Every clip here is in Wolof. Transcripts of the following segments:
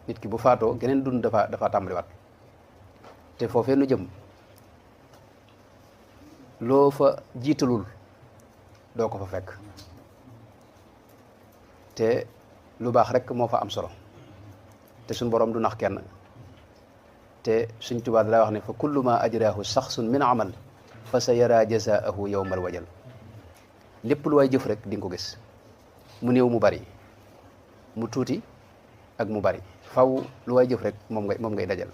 nit ki bu faatoo geneen dund dafa tàmbaliwaat te foofee nu jëm loo fa jiitalul doo ko fa fekk te lu baax rek moo fa am solo te suñ borom du nax kenn te suñ Tuubaa da wax ne fa kullu ma ajraahu shaxsun min amal fa sa yara jazaahu yawmal wajal lépp lu waay jëf rek di nga ko gis mu néew mu bari mu tuuti ak mu bari faw lu waay jëf rek moom ngay dajal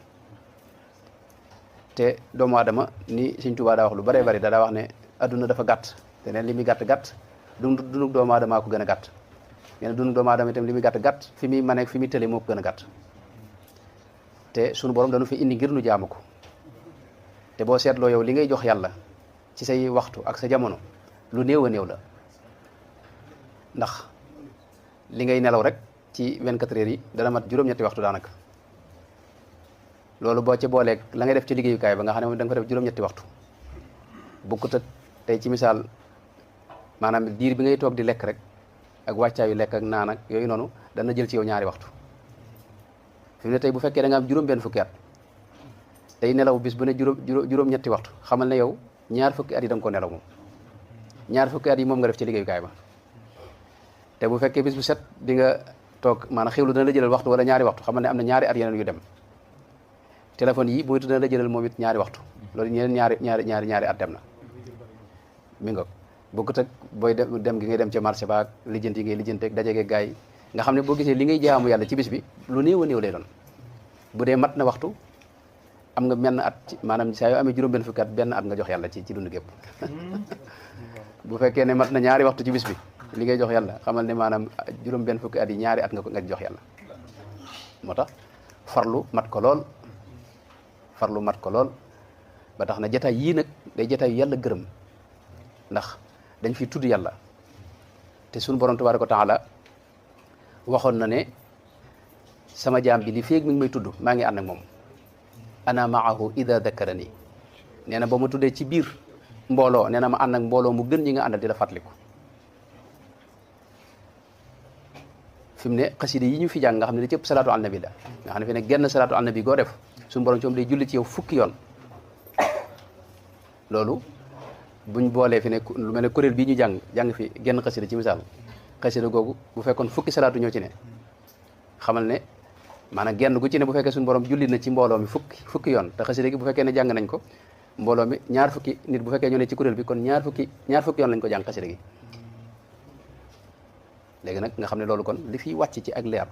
te doomu aadama ni suñ Tuubaa daa wax lu baree bari daa wax ne adduna dafa gàtt te neen li muy gàtt-gàtt dunug doomu aadamaa ko gën a gàtt nee na dunug doomu aadama itam li muy gàtt-gàtt fi muy maneek fi muy tële moo ko gën a gàtt te sunu borom dañu fi indi ngir nu jaamu ko te boo seetloo yow li ngay jox yàlla ci say waxtu ak sa jamono lu néew a néew la ndax li ngay nelaw rek ci 24 heures yi dana mat juróom-ñetti waxtu daanaka loolu boo ci booleeg la ngay def ci liggéeyukaay ba nga xam ne moom da nga fa def juróom-ñetti waxtu bukkut ak tey ci misaal maanaam diir bi ngay toog di lekk rek ak wàccaayu lekk ak naan ak yooyu noonu dana jël ci yow ñaari waxtu fi mu ne tey bu fekkee da nga am juróom-benn fukki at tey nelaw bis bu ne juróom-ñetti waxtu xamal ne yow ñaar fukki at yi da nga ko nelaw moom ñaar fukki at yi moom nga def ci liggéeyukaay ba te bu fekkee bis bu set di nga toog maanaam xewlu dana la jëlal waxtu wala ñaari waxtu xamal ne am na ñaari at yeneen yu dem téléphone yi moytu dana la jëlal moom it ñaari waxtu loolu ñeneen ñaari at dem na mi nga bokkut ak booy dem gi ngay dem ca marché ba ak lijjanti yi ngay lijjanteeg dajeeg gaay yi nga xam ne boo gisee li ngay jaamu yàlla ci bis bi lu néew a néew lay doon bu dee mat na waxtu am nga menn at maanaam saa yoo amee juróom-benn fukki at benn at nga jox yàlla ci dund gépp bu fekkee ne mat na ñaari waxtu ci bis bi li ngay jox yàlla xamal ne maanaam juróom-benn fukki at yi ñaari at nga jox yàlla moo tax farlu mat ko lool ba tax na jataay yii nag day jataay yàlla gërëm ndax dañ fi tudd yàlla te suñu borom tabaaraka wa taala waxoon na ne sama jaam bi li feeg mi ngi may tudd maa ngi ànd ak moom ana maahu ida dakarani nee na ba ma tuddee ci biir mbooloo nee na ma ànd ak mbooloo mu gën ñi nga àndal di la fàttaliku fi mu ne xasida yi ñu fi jàng nga xam ne da cëpp salaatu al nabi la nga xam ne fi ne genn salaatu al nabi goo def suñu borom ci moom day julli ci yow fukki yoon loolu buñ boolee fi ne lu mel ne kuréel bii ñu jàng fi genn xasida ci misaal xasida googu bu fekkoon fukki salaatu ñoo ci ne xamal ne maanaam genn gu ci ne bu fekkee suñu borom julli na ci mbooloo mi fukki yoon te xasida gi bu fekkee ne jàng nañ ko mbooloo mi ñaar fukki nit bu fekkee ñoo ne ci kuréel bi kon ñaar fukki yoon lañ ko jàng xasida gi léegi nag nga xam ne loolu kon li fiy wàcc ci ak leer